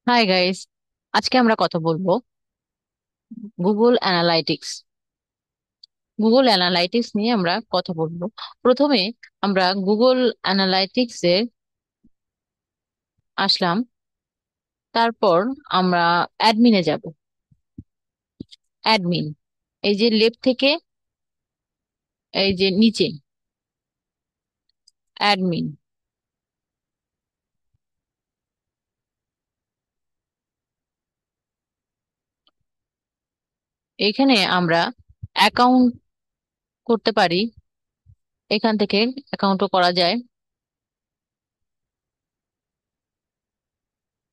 Hi guys, আজকে আমরা কথা বলবো গুগল অ্যানালাইটিক্স। গুগল অ্যানালাইটিক্স নিয়ে আমরা কথা বলবো। প্রথমে আমরা গুগল অ্যানালাইটিক্সে আসলাম, তারপর আমরা অ্যাডমিনে যাব। অ্যাডমিন, এই যে লেফট থেকে এই যে নিচে অ্যাডমিন, এখানে আমরা অ্যাকাউন্ট করতে পারি। এখান থেকে অ্যাকাউন্টও করা যায়।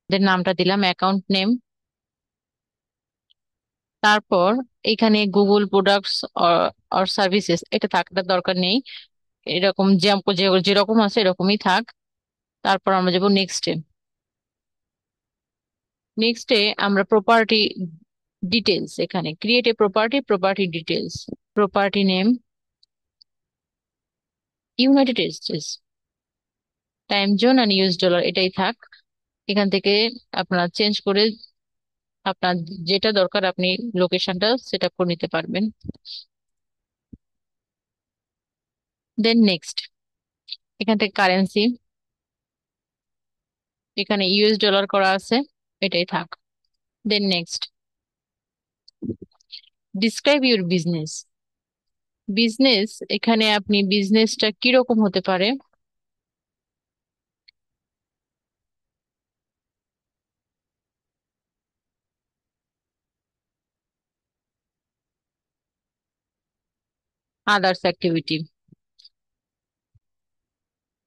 নামটা দিলাম অ্যাকাউন্ট নেম। তারপর এখানে গুগল প্রোডাক্টস অর সার্ভিসেস এটা থাকার দরকার নেই, এরকম যেরকম আছে এরকমই থাক। তারপর আমরা যাবো নেক্সটে। নেক্সটে আমরা প্রপার্টি ডিটেলস, এখানে create a property, property details, property name United States, time zone আর ইউএস ডলার এটাই থাক। এখান থেকে আপনারা চেঞ্জ করে আপনার যেটা দরকার আপনি লোকেশনটা সেট আপ করে নিতে পারবেন। দেন নেক্সট, এখান থেকে কারেন্সি, এখানে ইউএস ডলার করা আছে, এটাই থাক। Then next, describe your business. Business, এখানে আপনি বিজনেসটা কিরকম হতে পারে। আদার্স অ্যাক্টিভিটি,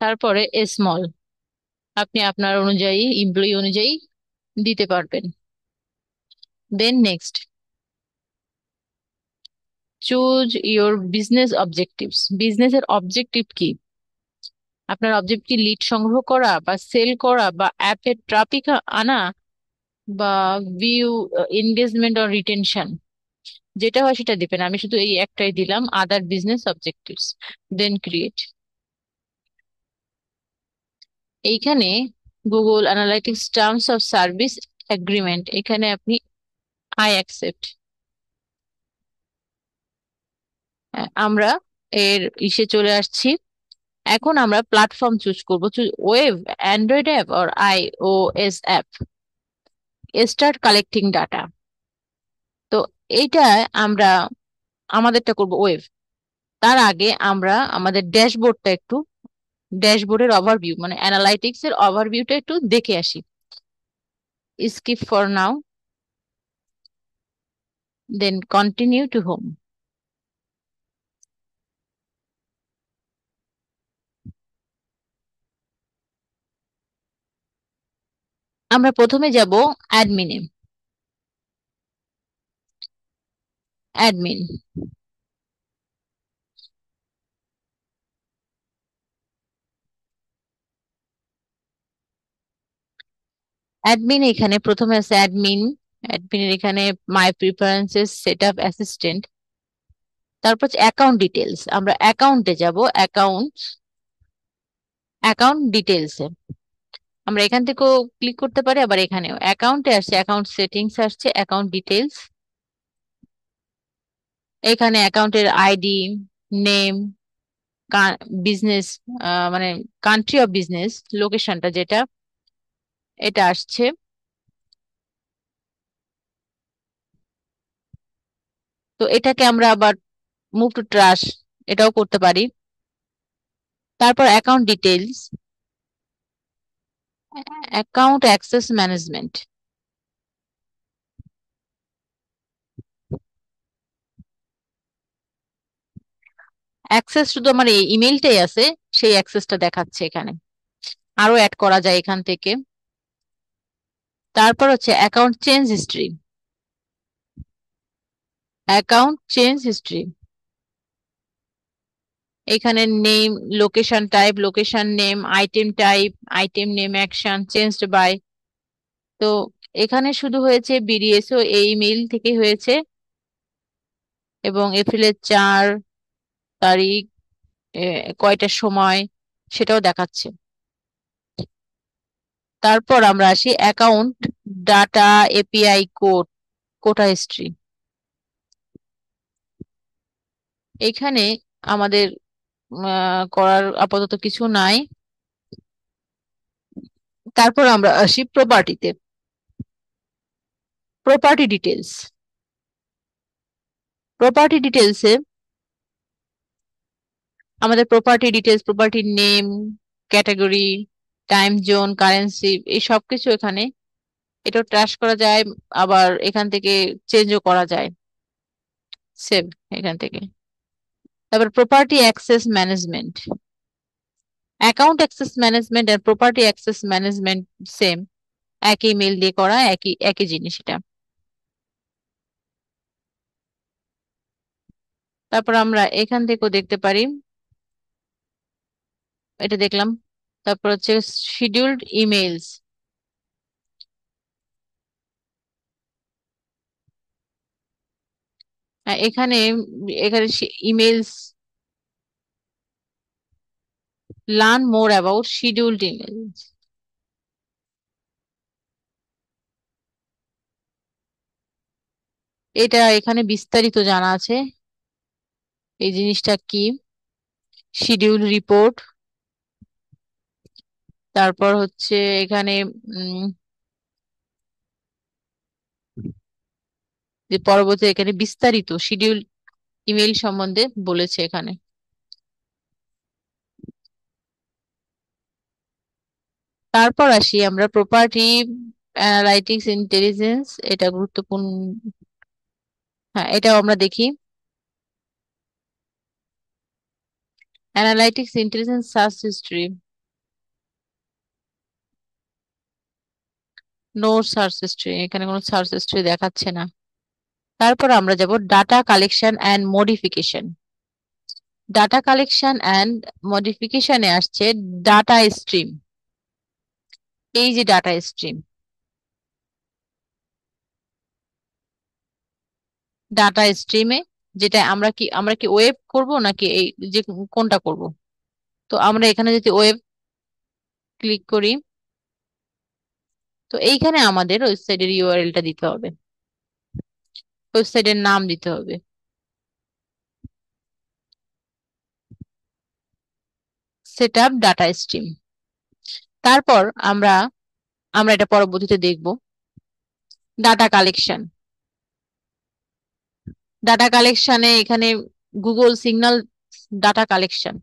তারপরে স্মল, আপনি আপনার অনুযায়ী এমপ্লয়ি অনুযায়ী দিতে পারবেন। Then next, choose your business objectives. বিজনেসের অবজেক্টিভ কি? আপনার অবজেক্টিভ লিড সংগ্রহ করা বা সেল করা বা অ্যাপের ট্রাফিক আনা বা ভিউ এনগেজমেন্ট অর রিটেনশন, যেটা হয় সেটা দিবেন। আমি শুধু এই একটাই দিলাম, আদার বিজনেস অবজেক্টিভস। দেন ক্রিয়েট। এইখানে Google analytics terms of service agreement, এখানে আপনি আই অ্যাকসেপ্ট। আমরা এর ইসে চলে আসছি। এখন আমরা প্ল্যাটফর্ম চুজ করবো, ওয়েব, অ্যান্ড্রয়েড অ্যাপ আর iOS app. Start collecting data. তো এইটা আমরা আমাদেরটা করব ওয়েব। তার আগে আমরা আমাদের ড্যাশবোর্ডটা একটু, ড্যাশবোর্ডের ওভারভিউ মানে অ্যানালাইটিক্স এর ওভারভিউটা একটু দেখে আসি। Skip for now, then continue to home. আমরা প্রথমে যাব অ্যাডমিনে। অ্যাডমিন, অ্যাডমিন এখানে প্রথমে আছে অ্যাডমিন। অ্যাডমিনের এখানে মাই প্রিফারেন্সেস, সেট আপ অ্যাসিস্ট্যান্ট। তারপর হচ্ছে অ্যাকাউন্ট ডিটেলস, আমরা অ্যাকাউন্টে যাব। অ্যাকাউন্ট, অ্যাকাউন্ট ডিটেলসে আমরা এখান থেকেও ক্লিক করতে পারি, আবার এখানেও অ্যাকাউন্টে আসছে, অ্যাকাউন্ট সেটিংস আসছে, অ্যাকাউন্ট ডিটেলস। এখানে অ্যাকাউন্টের আইডি, নেম, বিজনেস মানে কান্ট্রি অফ বিজনেস, লোকেশনটা যেটা এটা আসছে। তো এটাকে আমরা আবার মুভ টু ট্রাশ এটাও করতে পারি। তারপর account details, account access management. Access শুধু আমার এই ইমেলটাই আছে, সেই অ্যাক্সেসটা দেখাচ্ছে এখানে। আরো অ্যাড করা যায় এখান থেকে। তারপর হচ্ছে account change history. Account change history, এখানে name, location type, location name, item type, item name, action changed by. তো এখানে শুধু হয়েছে বিডিএসও এই মেইল থেকে হয়েছে, এবং এপ্রিলের 4 তারিখ, কয়টার সময় সেটাও দেখাচ্ছে। তারপর আমরা আসি অ্যাকাউন্ট ডাটা এপিআই কোড, কোটা হিস্ট্রি। এখানে আমাদের করার আপাতত কিছু নাই। তারপর আমরা আসি প্রপার্টিতে। Property details. প্রপার্টি ডিটেলসে আমাদের প্রপার্টি ডিটেলস, প্রপার্টির name, category, time zone, currency, এই সব কিছু এখানে। এটাও ট্র্যাশ করা যায়, আবার এখান থেকে চেঞ্জও করা যায়, সেভ এখান থেকে। তারপর property access management, account access management আর প্রপার্টি অ্যাক্সেস ম্যানেজমেন্ট সেম, একই মেল দিয়ে করা, একই একই জিনিস এটা। তারপর আমরা এখান থেকেও দেখতে পারি, এটা দেখলাম। তারপর হচ্ছে শিডিউলড ইমেইলস। এখানে এখানে emails, learn more about scheduled emails. এটা এখানে বিস্তারিত জানা আছে, এই জিনিসটা কি, শিডিউল রিপোর্ট। তারপর হচ্ছে এখানে উম যে পরবর্তী এখানে বিস্তারিত শিডিউল ইমেইল সম্বন্ধে বলেছে এখানে। তারপর আসি আমরা প্রপার্টি অ্যানালাইটিক্স ইন্টেলিজেন্স, এটা গুরুত্বপূর্ণ। হ্যাঁ, এটাও আমরা দেখি। Analytics intelligence search history, no search history, এখানে কোনো সার্চ হিস্ট্রি দেখাচ্ছে না। তারপর আমরা যাব data collection and modification. Data collection and মডিফিকেশনে আসছে ডাটা স্ট্রিম। এই যে ডাটা স্ট্রিম, ডাটা স্ট্রিমে যেটা আমরা কি ওয়েব করব নাকি এই যে কোনটা করব। তো আমরা এখানে যদি ওয়েব ক্লিক করি, তো এইখানে আমাদের ওয়েবসাইটের ইউআরএলটা দিতে হবে, ওয়েবসাইটের নাম দিতে হবে, সেট আপ ডাটা স্ট্রিম। তারপর আমরা আমরা এটা পরবর্তীতে দেখব। ডাটা কালেকশন, ডাটা কালেকশনে এখানে গুগল সিগন্যাল ডাটা কালেকশন,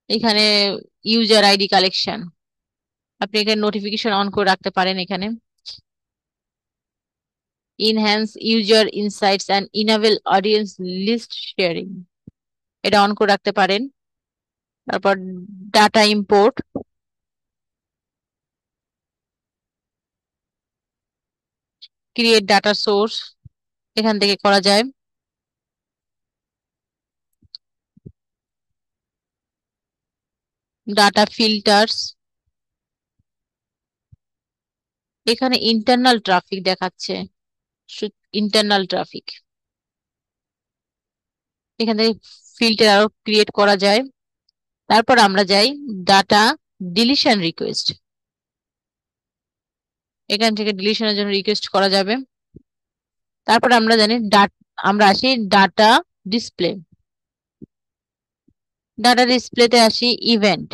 এখানে ইউজার আইডি কালেকশন। আপনি এখানে নোটিফিকেশন অন করে রাখতে পারেন, এখানে enhance user insights and enable audience list sharing, এটা অন করে রাখতে পারেন। তারপর data import, create data source, এখান থেকে করা যায়। ডাটা ফিল্টার্স, এখানে ইন্টারনাল ট্রাফিক দেখাচ্ছে, ইন্টারনাল ট্রাফিক, এখান থেকে ফিল্টার আরো ক্রিয়েট করা যায়। তারপর আমরা যাই ডাটা ডিলিশন রিকোয়েস্ট, এখান থেকে ডিলিশনের জন্য রিকোয়েস্ট করা যাবে। তারপর আমরা জানি আমরা আসি ডাটা ডিসপ্লে। ডাটা ডিসপ্লেতে আসি ইভেন্ট।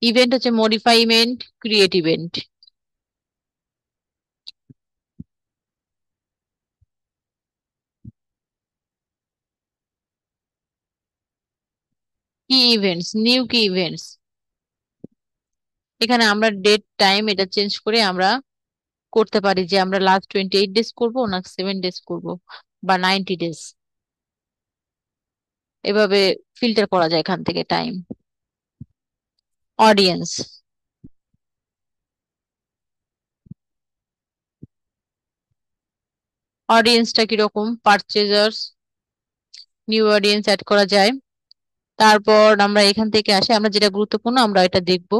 ইভেন্ট হচ্ছে মডিফাই ইভেন্ট, ক্রিয়েট ইভেন্ট। কি ইভেন্টস, নিউ কি ইভেন্টস, এখানে আমরা ডেট টাইম এটা চেঞ্জ করে আমরা করতে পারি যে আমরা লাস্ট 28 ডেজ করবো না 7 ডেজ করব বা 90 ডেজ, এভাবে ফিল্টার করা যায় এখান থেকে টাইম। অডিয়েন্স, অডিয়েন্সটা কিরকম, পারচেজার্স, নিউ অডিয়েন্স অ্যাড করা যায়। তারপর আমরা এখান থেকে আসি, আমরা যেটা গুরুত্বপূর্ণ আমরা এটা দেখব।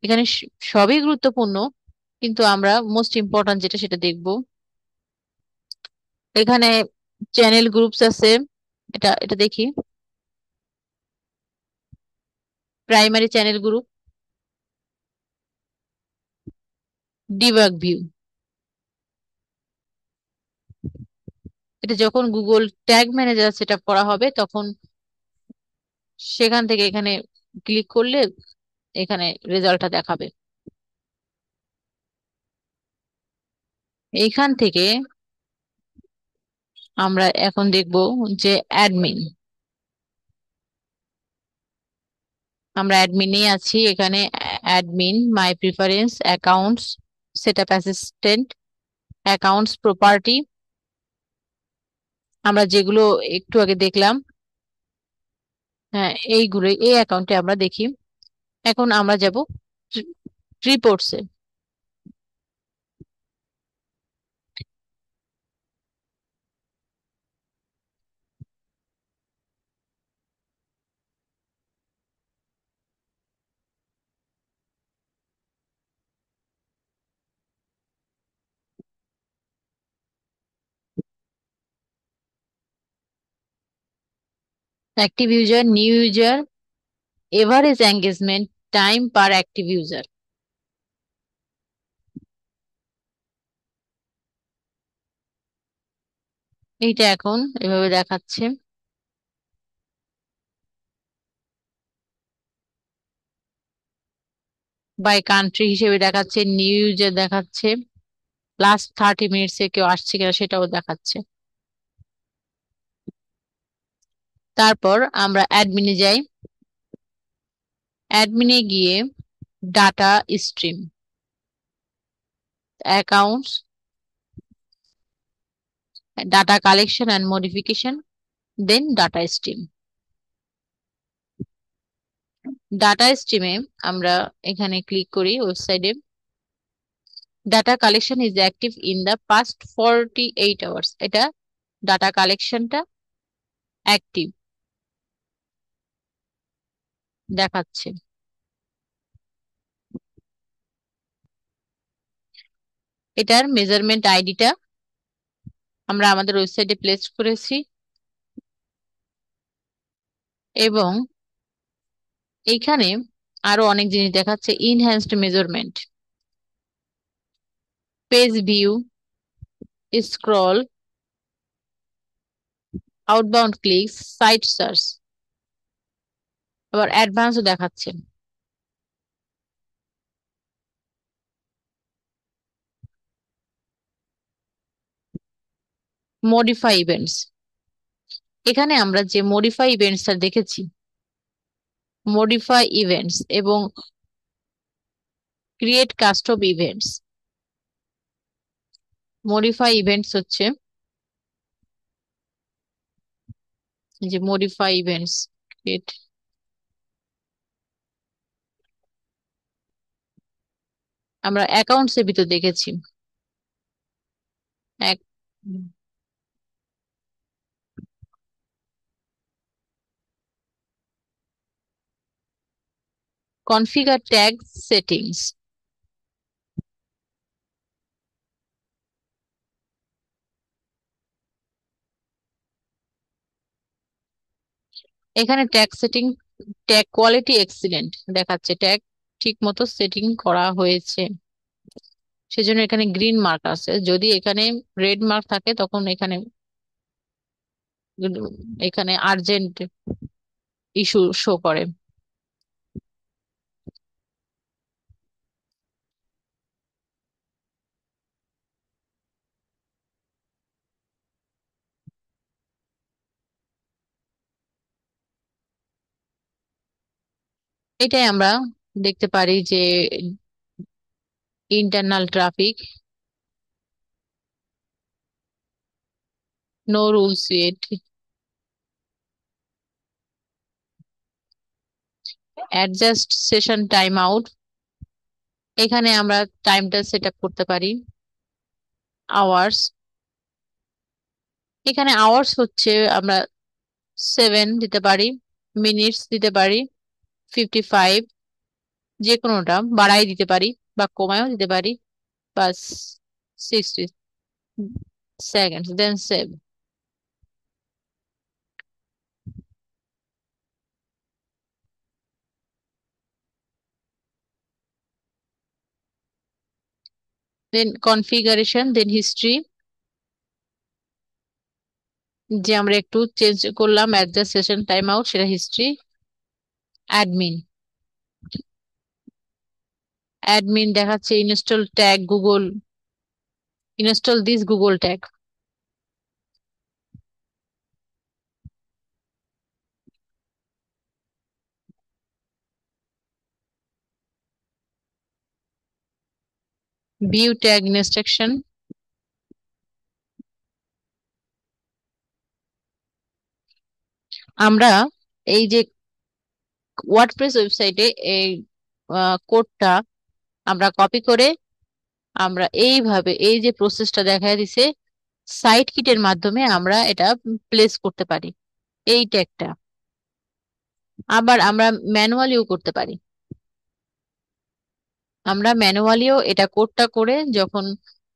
এখানে সবই গুরুত্বপূর্ণ, কিন্তু আমরা মোস্ট ইম্পর্ট্যান্ট যেটা সেটা দেখব। এখানে চ্যানেল গ্রুপস আছে, এটা এটা দেখি। Primary channel group, debug view. এটা যখন Google tag manager set up করা হবে তখন সেখান থেকে এখানে ক্লিক করলে এখানে রেজাল্টটা দেখাবে। এইখান থেকে আমরা এখন দেখব যে অ্যাডমিন। আমরা অ্যাডমিনে আছি, এখানে admin, my preference, accounts, setup assistant, accounts, property, আমরা যেগুলো একটু আগে দেখলাম। হ্যাঁ, এইগুলো এই অ্যাকাউন্টে আমরা দেখি। এখন আমরা যাব রিপোর্টসে। Active user, new user, average engagement, time per active user. এইটা এখন এভাবে দেখাচ্ছে। বাই কান্ট্রি হিসেবে দেখাচ্ছে, নিউ ইউজার দেখাচ্ছে, লাস্ট 30 মিনিটসে কেউ আসছে কিনা সেটাও দেখাচ্ছে। তারপর আমরা অ্যাডমিনে যাই। অ্যাডমিনে গিয়ে data stream, accounts, data collection and modification, then data stream. Data স্ট্রিমে আমরা এখানে ক্লিক করি ওয়েবসাইটে। Data collection is active in the past 48 hours. এটা ডাটা কালেকশনটা অ্যাক্টিভ দেখাচ্ছে। এটার মেজারমেন্ট আইডিটা আমরা আমাদের ওয়েবসাইটে প্লেস করেছি এবং এইখানে আরো অনেক জিনিস দেখাচ্ছে। Enhanced measurement, page view, scroll, outbound clicks, site search, আবার অ্যাডভান্সও দেখাচ্ছে। মডিফাই ইভেন্টস, এখানে আমরা যে মডিফাই ইভেন্টসটা দেখেছি, মডিফাই ইভেন্টস এবং create custom events. Modify events হচ্ছে এই যে মডিফাই ইভেন্টস, ক্রিয়েট, আমরা অ্যাকাউন্টস এর ভিতর দেখেছি। এক কনফিগার ট্যাগ সেটিংস, এখানে tag setting, tag quality excellent দেখাচ্ছে, ট্যাগ ঠিক মতো সেটিং করা হয়েছে, সেজন্য এখানে গ্রিন মার্ক আছে। যদি এখানে রেড মার্ক থাকে তখন এখানে এখানে আর্জেন্ট ইস্যু শো করে। এটাই আমরা দেখতে পারি যে internal traffic, no rules yet, adjust session time out, এখানে আমরা টাইমটা সেট আপ করতে পারি। আওয়ার্স, এখানে আওয়ার্স হচ্ছে আমরা 7 দিতে পারি, মিনিটস দিতে পারি 55, যে কোনোটা বাড়াই দিতে পারি বা কমায়ও দিতে পারি, বাস 60 সেকেন্ডস, দেন সেভ। দেন কনফিগারেশন, দেন হিস্ট্রি, যে আমরা একটু চেঞ্জ করলাম অ্যাডজাস্ট সেশন টাইম আউট, সেটা হিস্ট্রি। অ্যাডমিন, অ্যাডমিন দেখাচ্ছে install tag Google, install this Google tag. View tag instruction. আমরা এই যে ওয়ার্ডপ্রেস ওয়েবসাইটে এই কোডটা আমরা কপি করে আমরা এইভাবে এই যে প্রসেসটা দেখা দিছে সাইট কিটের মাধ্যমে আমরা এটা প্লেস করতে পারি, এই ট্যাগটা। আবার আমরা ম্যানুয়ালিও করতে পারি। আমরা ম্যানুয়ালিও এটা কোডটা করে যখন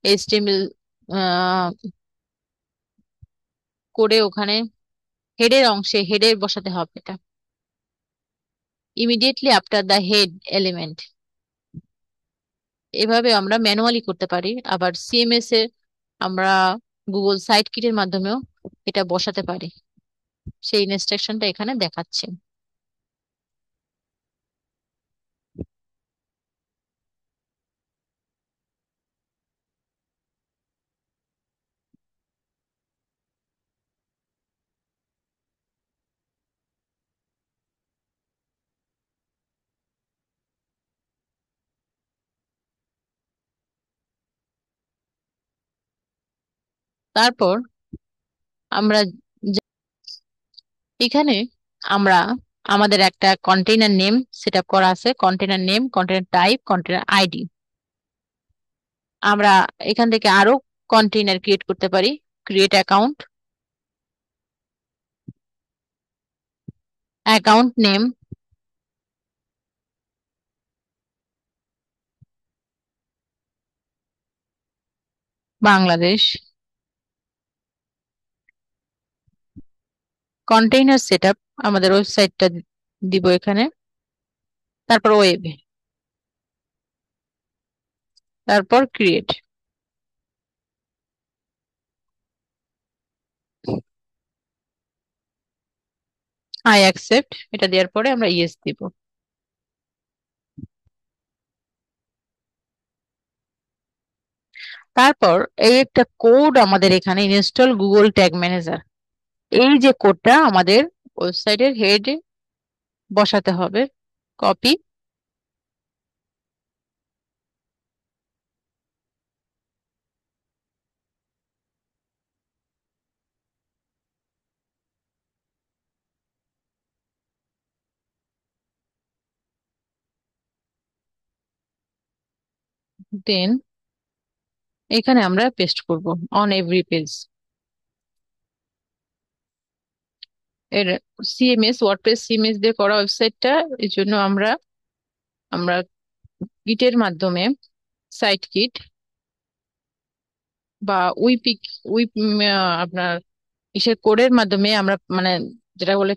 এইচটিএমএল করে ওখানে হেডের অংশে হেডের বসাতে হবে এটা immediately after the head element. এভাবে আমরা ম্যানুয়ালি করতে পারি। আবার সিএমএস এ আমরা গুগল সাইট কিটের মাধ্যমেও এটা বসাতে পারি, সেই ইনস্ট্রাকশনটা এখানে দেখাচ্ছে। তারপর আমরা এখানে আমরা আমাদের একটা কন্টেইনার নেম সেট আপ করা আছে, container name, container type, container ID. আমরা এখান থেকে আরো কন্টেইনার ক্রিয়েট করতে পারি। Create account, account name Bangladesh, container set up আমাদের ওয়েবসাইটটা দিব এখানে, তারপর ওয়েব, তারপর ক্রিয়েট। আই অ্যাকসেপ্ট, এটা দেওয়ার পরে আমরা ইয়েস দিব। তারপর এই একটা কোড আমাদের এখানে ইনস্টল গুগল ট্যাগ ম্যানেজার, এই যে কোডটা আমাদের ওয়েবসাইটের হেডে বসাতে হবে। কপি, দেন এখানে আমরা পেস্ট করব অন এভরি পেজ। এর সিএমএস ওয়ার্ডপ্রেস সিএমএস দিয়ে করা ওয়েবসাইটটা, এই জন্য আমরা আমরা গিটের মাধ্যমে সাইট কিট বা উইপিক উইপ আপনার ইসের কোডের মাধ্যমে আমরা মানে যেটা বলে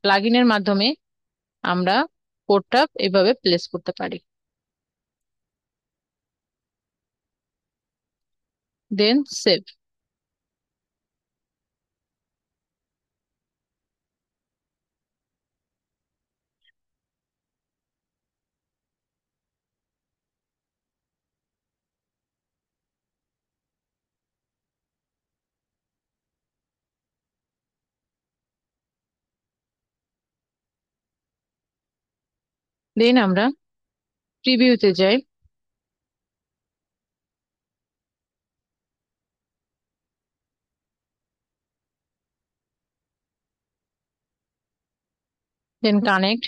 প্লাগইনের মাধ্যমে আমরা কোডটা এভাবে প্লেস করতে পারি। দেন সেভ। দেন আমরা প্রিভিউতে যাই। Then connect.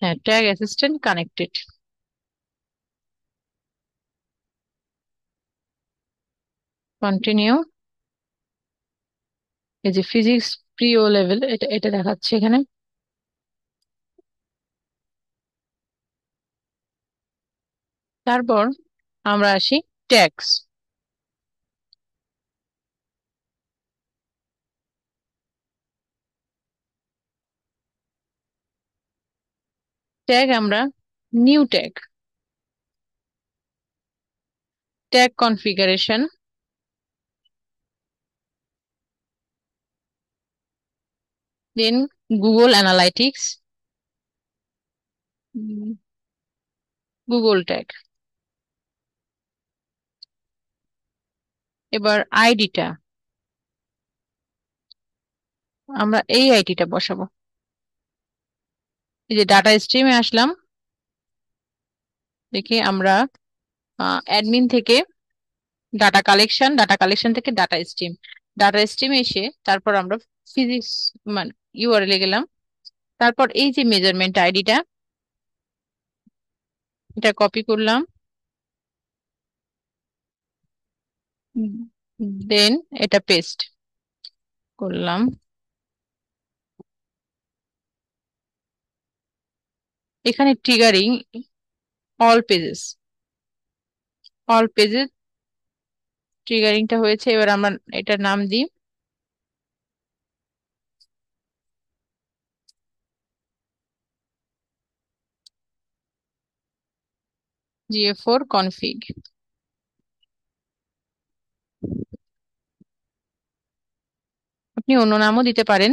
হ্যাঁ, ট্যাগ অ্যাসিস্ট্যান্ট কানেক্টেড। কন্টিনিউ। এই যে ফিজিক্স প্রিও লেভেল, এটা এটা দেখাচ্ছে এখানে। তারপর আমরা আসি ট্যাগস। ট্যাগ আমরা নিউ ট্যাগ, ট্যাগ কনফিগারেশন, দেন গুগল অ্যানালাইটিক্স, গুগল ট্যাগ। এবার আইডিটা আমরা এই আইডিটা বসাবো। এই যে ডাটা স্ট্রিমে আসলাম, দেখি আমরা অ্যাডমিন থেকে ডাটা কালেকশন, ডাটা কালেকশন থেকে ডাটা স্ট্রিম, ডাটা স্ট্রিমে এসে তারপর আমরা ফিজিক্স মানে ইউআরএল এ গেলাম। তারপর এই যে মেজারমেন্ট আইডিটা, এটা কপি করলাম, দেন এটা পেস্ট করলাম। এখানে triggering all pages, all pages ট্রিগারিংটা হয়েছে। এবার আমরা এটার নাম দিই GA4 config। আপনি অন্য নামও দিতে পারেন,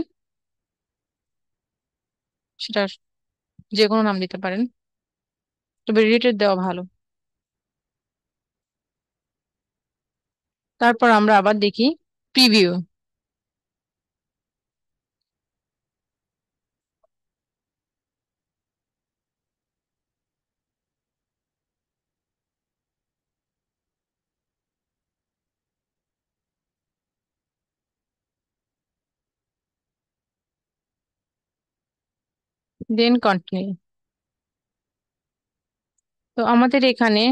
সেটা যে কোনো নাম দিতে পারেন, তবে রিলেটেড দেওয়া ভালো। তারপর আমরা আবার দেখি প্রিভিউ, দেন কন্টিনিউ। তো আমাদের এখানে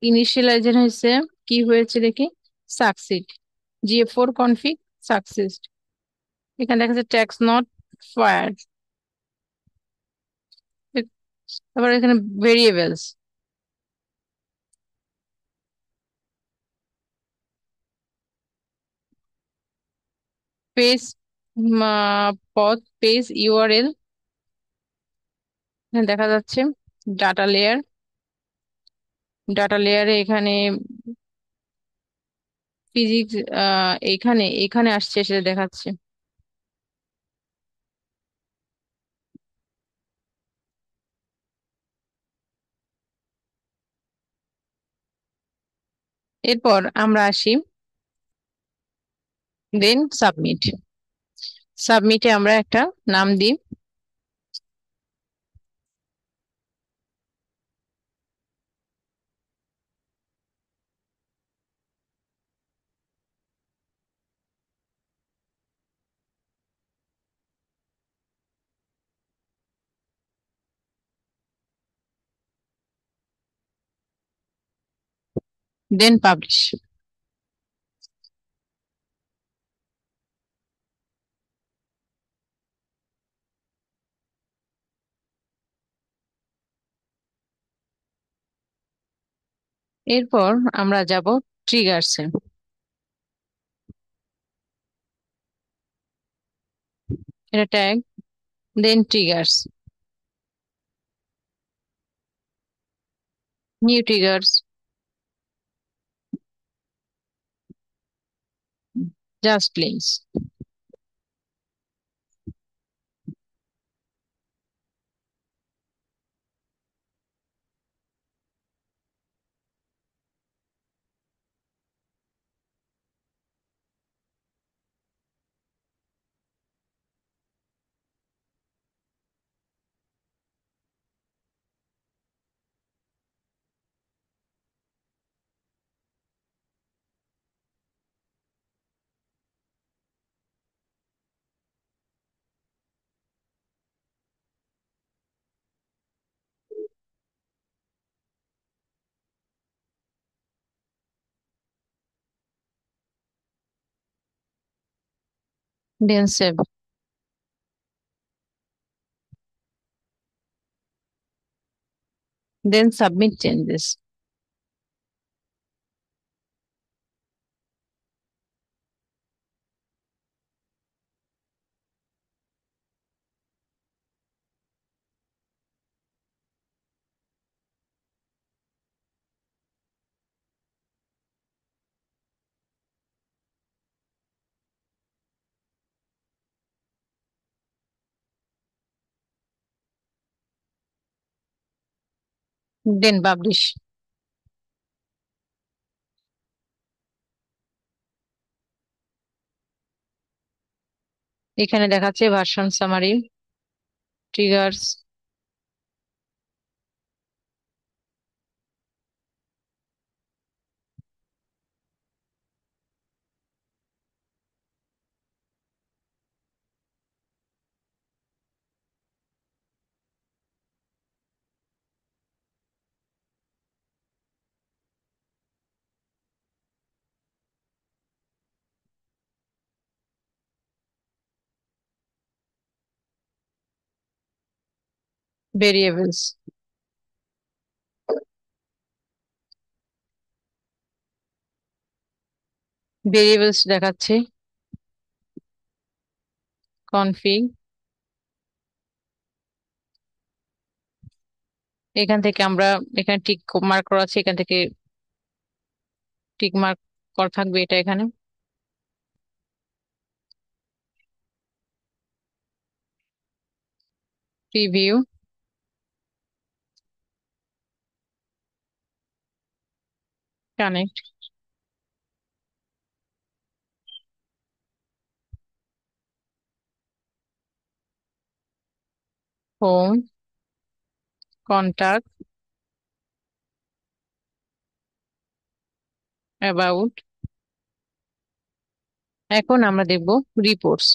ইনিশিয়ালাইজেশন হয়েছে, কি হয়েছে দেখি, সাকসিড, GA4 কনফিগ সাকসিড। এখানে দেখা যাচ্ছে ট্যাক্স নট ফায়ার্ড। তারপর এখানে ভেরিয়েবলস, পেজ, পথ, পেজ ইউআরএল, এখানে দেখা যাচ্ছে ডাটা লেয়ার, ডাটা লেয়ারে এখানে ফিজিক্স, এখানে এখানে আসছে সেটা দেখাচ্ছে। এরপর আমরা আসি, দেন সাবমিট। সাবমিটে আমরা একটা নাম দিই, দেন পাবলিশ। এরপর আমরা যাব ট্রিগার্সে, এটা tag, then triggers, new triggers, just links. Then save, then submit changes. Then publish. এখানে দেখাচ্ছে version summary, triggers, variables. Variables দেখাচ্ছে, কনফিগ। এখান থেকে আমরা, এখানে টিক মার্ক করা আছে, এখান থেকে টিক মার্ক করা থাকবে এটা এখানে। Preview, connect, home, contact, about. এখন আমরা দেখব রিপোর্টস।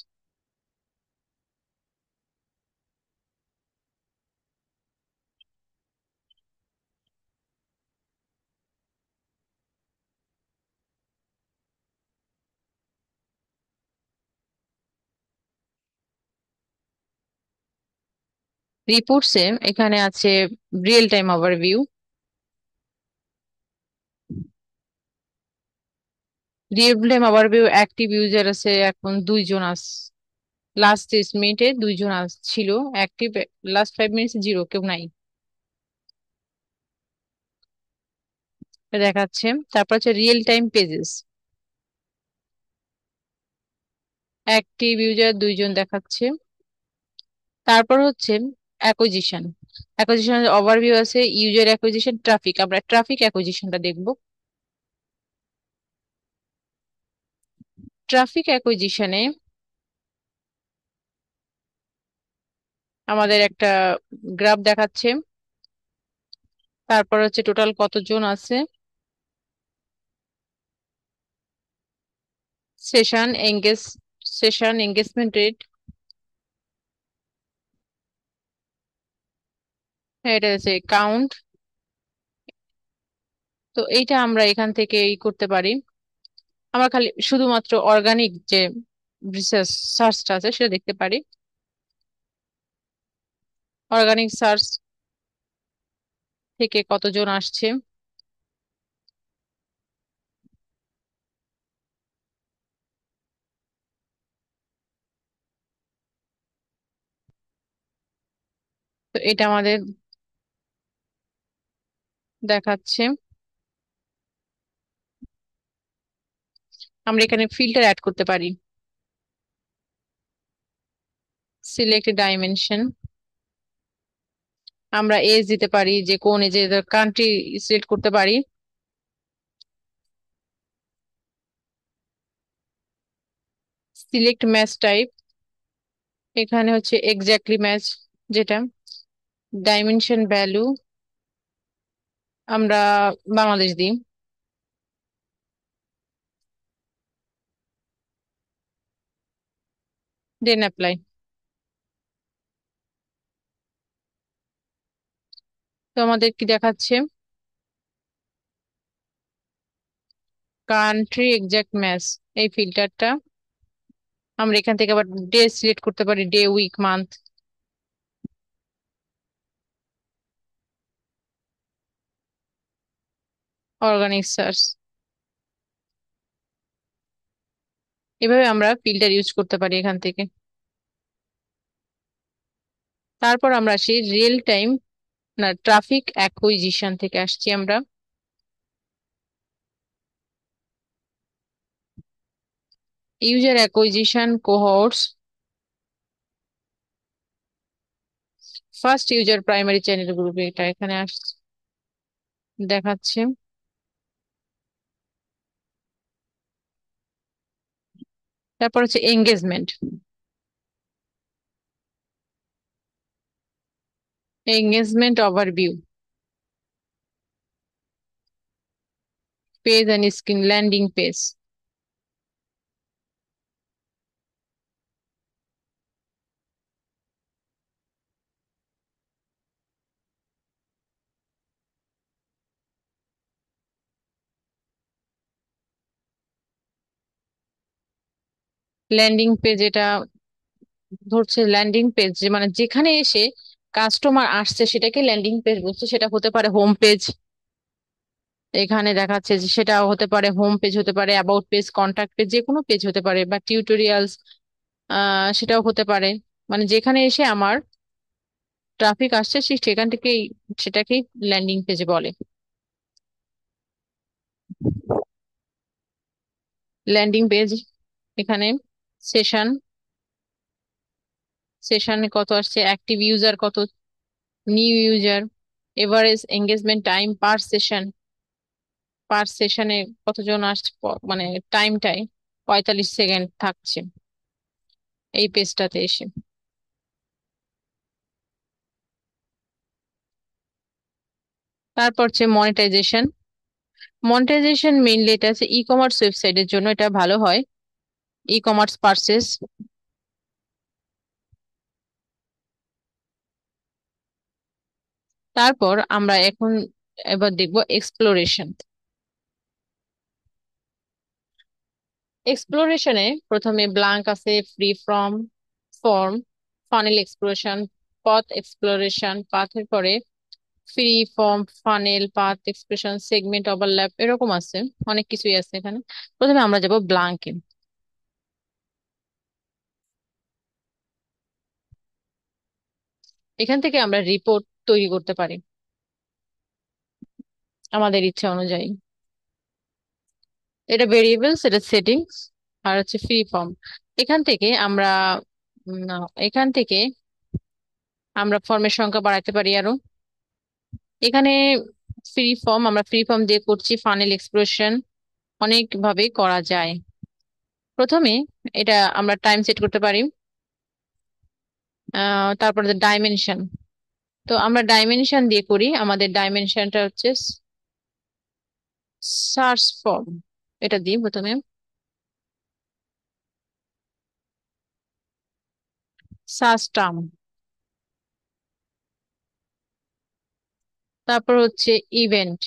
রিপোর্টসে এখানে আছে real time overview. Real time overview, active user আছে এখন 2 জন আছে। লাস্ট 30 মিনিটে 2 জন ছিল অ্যাক্টিভ, লাস্ট 5 মিনিটস জিরো, কেউ নাই। এটা দেখাচ্ছে। তারপর হচ্ছে real time pages, active user 2 জন দেখাচ্ছে। তারপর হচ্ছে অ্যাকুইজিশন। অ্যাকুইজিশনের ওভারভিউ আছে, ইউজার অ্যাকুইজিশন, ট্রাফিক। আমরা ট্রাফিক অ্যাকুইজিশনটা দেখব। ট্রাফিক অ্যাকুইজিশনে আমাদের একটা গ্রাফ দেখাচ্ছে। তারপর হচ্ছে টোটাল কতজন আছে, session engage, session engagement rate, এটা আছে কাউন্ট। তো এইটা আমরা এখান থেকে করতে পারি। আমরা খালি শুধুমাত্র অর্গানিক যে রিসার্চ সার্চটা আছে সেটা দেখতে পারি। অর্গানিক সার্চ থেকে কতজন আসছে। তো এটা আমাদের দেখাচ্ছে। আমরা এখানে ফিল্টার অ্যাড করতে পারি। সিলেক্ট ডাইমেনশন, আমরা এজ দিতে পারি, যে কোন এজে, কান্ট্রি সিলেক্ট করতে পারি। সিলেক্ট ম্যাচ টাইপ, এখানে হচ্ছে এক্স্যাক্টলি ম্যাচ যেটা। ডাইমেনশন ভ্যালু আমরা বাংলাদেশ দিই। Then apply. তো আমাদের কি দেখাচ্ছে, কান্ট্রি এক্সাক্ট ম্যাচ, এই ফিল্টারটা। আমরা এখান থেকে আবার ডে সিলেক্ট করতে পারি, day, week, month. Organic search, এভাবে আমরা ফিল্টার ইউজ করতে পারি এখান থেকে। তারপর আমরা আসি রিয়েল টাইম, না ট্রাফিক অ্যাকুইজিশন থেকে আসছি আমরা। User acquisition cohorts, first user primary channel group, এটা এখানে আসছে। দেখাচ্ছে। তারপর হচ্ছে engagement. Engagement overview, page end screen, landing page. Landing page এটা ধরছে ল্যান্ডিং পেজ, যে মানে যেখানে এসে কাস্টমার আসছে সেটাকে ল্যান্ডিং পেজ বলছে। সেটা হতে পারে হোম পেজ, এখানে দেখাচ্ছে যে সেটাও হতে পারে হোম পেজ, হতে পারে অ্যাবাউট পেজ, কন্টাক্ট পেজ, যে কোনো পেজ হতে পারে, বা টিউটোরিয়ালস সেটাও হতে পারে। মানে যেখানে এসে আমার ট্রাফিক আসছে সেখান থেকেই সেটাকেই ল্যান্ডিং পেজে বলে। ল্যান্ডিং পেজ, এখানে সেশন, সেশনে কত আসছে, অ্যাক্টিভ ইউজার কত, new user, average engagement time per session, per সেশনে কতজন আসছে, মানে টাইমটাই 45 সেকেন্ড থাকছে এই পেজটাতে এসে। তারপর হচ্ছে মনিটাইজেশন। মনিটাইজেশন মেইনলি এটা হচ্ছে ই কমার্স ওয়েবসাইটের জন্য এটা ভালো হয়, ই কমার্স পার্সেস। তারপর আমরা এখন এবার দেখবো এক্সপ্লোরেশন। এক্সপ্লোরেশনে প্রথমে ব্লাঙ্ক আছে, free from, form, funnel exploration, পথ এক্সপ্লোরেশন, পাথের পরে free form, funnel, path expression, segment overlap, এরকম আছে, অনেক কিছুই আছে এখানে। প্রথমে আমরা যাব ব্লাঙ্কে। এখান থেকে আমরা রিপোর্ট তৈরি করতে পারি আমাদের ইচ্ছা অনুযায়ী। এটা ভেরিয়েবলস, এটা সেটিংস, আর হচ্ছে ফ্রি ফর্ম। এখান থেকে আমরা এখান থেকে আমরা ফর্মের সংখ্যা বাড়াতে পারি আরো। এখানে ফ্রি ফর্ম, আমরা ফ্রি ফর্ম দিয়ে করছি, ফানেল এক্সপ্রেশন অনেক ভাবে করা যায়। প্রথমে এটা আমরা টাইম সেট করতে পারি। তারপরে ডাইমেনশন, তো আমরা ডাইমেনশন দিয়ে করি। আমাদের ডাইমেনশনটা হচ্ছে সার্চ ফর্ম, এটা দিই প্রথমে, সার্চ টার্ম। তারপর হচ্ছে ইভেন্ট,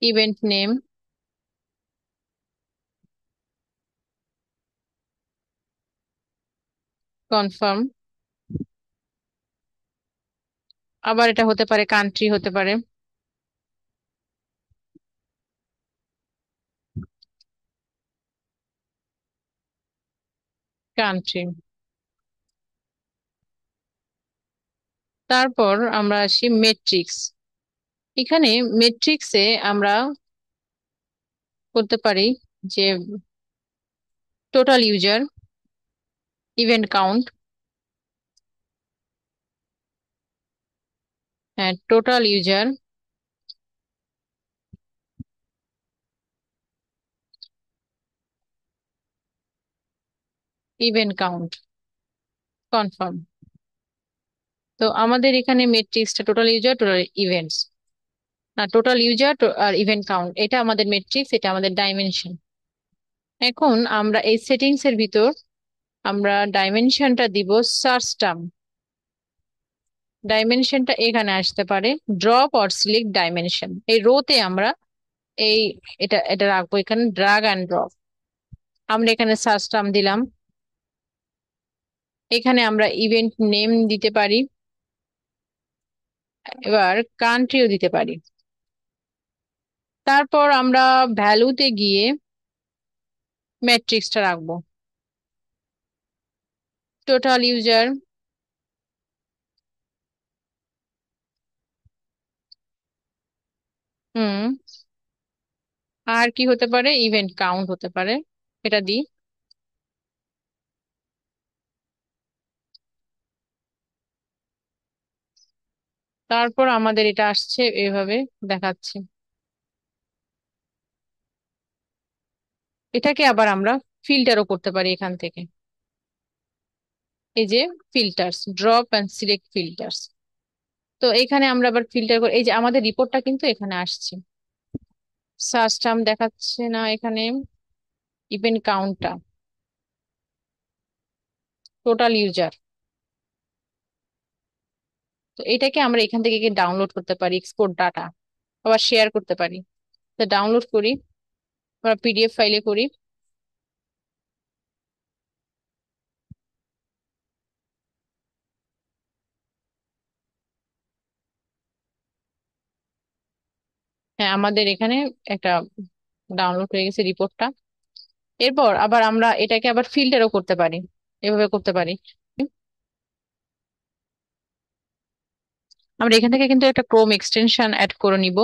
ইভেন্ট নেম, কনফার্ম। আবার এটা হতে পারে কান্ট্রি, হতে পারে কান্ট্রি। তারপর আমরা আসি মেট্রিক্স। এখানে মেট্রিক্সে আমরা করতে পারি যে টোটাল ইউজার, ইভেন্ট কাউন্ট, হ্যাঁ total user, event count, confirm. তো আমাদের এখানে মেট্রিক্সটা টোটাল ইউজার, টোটাল ইভেন্টস, না টোটাল ইউজার আর ইভেন্ট কাউন্ট, এটা আমাদের মেট্রিক্স, এটা আমাদের ডাইমেনশন। এখন আমরা এই সেটিংস এর ভিতর আমরা ডাইমেনশনটা দিব সার্চ টার্ম। ডাইমেনশনটা এখানে আসতে পারে, ড্রপ অর সিলেক্ট ডাইমেনশন, এই রোতে আমরা এই এটা এটা রাখবো এখানে, ড্রাগ অ্যান্ড ড্রপ। আমরা এখানে সার্চ টার্ম দিলাম। এখানে আমরা ইভেন্ট নেম দিতে পারি, এবার কান্ট্রিও দিতে পারি। তারপর আমরা ভ্যালুতে গিয়ে ম্যাট্রিক্সটা রাখবো, টোটাল ইউজার, হুম, আর কি হতে পারে, ইভেন্ট কাউন্ট হতে পারে, এটা দিই। তারপর আমাদের এটা আসছে এভাবে দেখাচ্ছে। এটাকে আবার আমরা ফিল্টারও করতে পারি এখান থেকে। এই যে filters, drop and select filters. তো এখানে আমরা আবার ফিল্টার করে, এই যে আমাদের রিপোর্টটা কিন্তু এখানে আসছে। সার্চ টার্ম দেখাচ্ছে না এখানে, ইভেন্ট কাউন্টটা, টোটাল ইউজার। তো এটাকে আমরা এখান থেকে ডাউনলোড করতে পারি, এক্সপোর্ট ডাটা, আবার শেয়ার করতে পারি। তো ডাউনলোড করি, আমরা পিডিএফ ফাইলে করি। হ্যাঁ, আমাদের এখানে একটা ডাউনলোড হয়ে গেছে রিপোর্টটা। এরপর আবার আমরা এটাকে আবার ফিল্টারও করতে পারি, এভাবে করতে পারি। আমরা এখান থেকে কিন্তু একটা ক্রোম এক্সটেনশন অ্যাড করে নিব।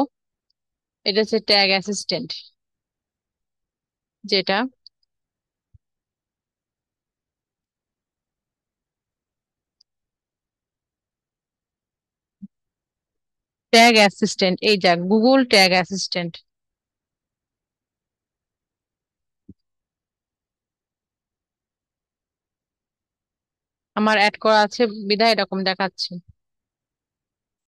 এটা হচ্ছে ট্যাগ অ্যাসিস্ট্যান্ট, যেটা ট্যাগ অ্যাসিস্ট্যান্ট, এই যা গুগল ট্যাগ অ্যাসিস্ট্যান্ট আমার অ্যাড করা আছে, বিধায় এরকম দেখাচ্ছে।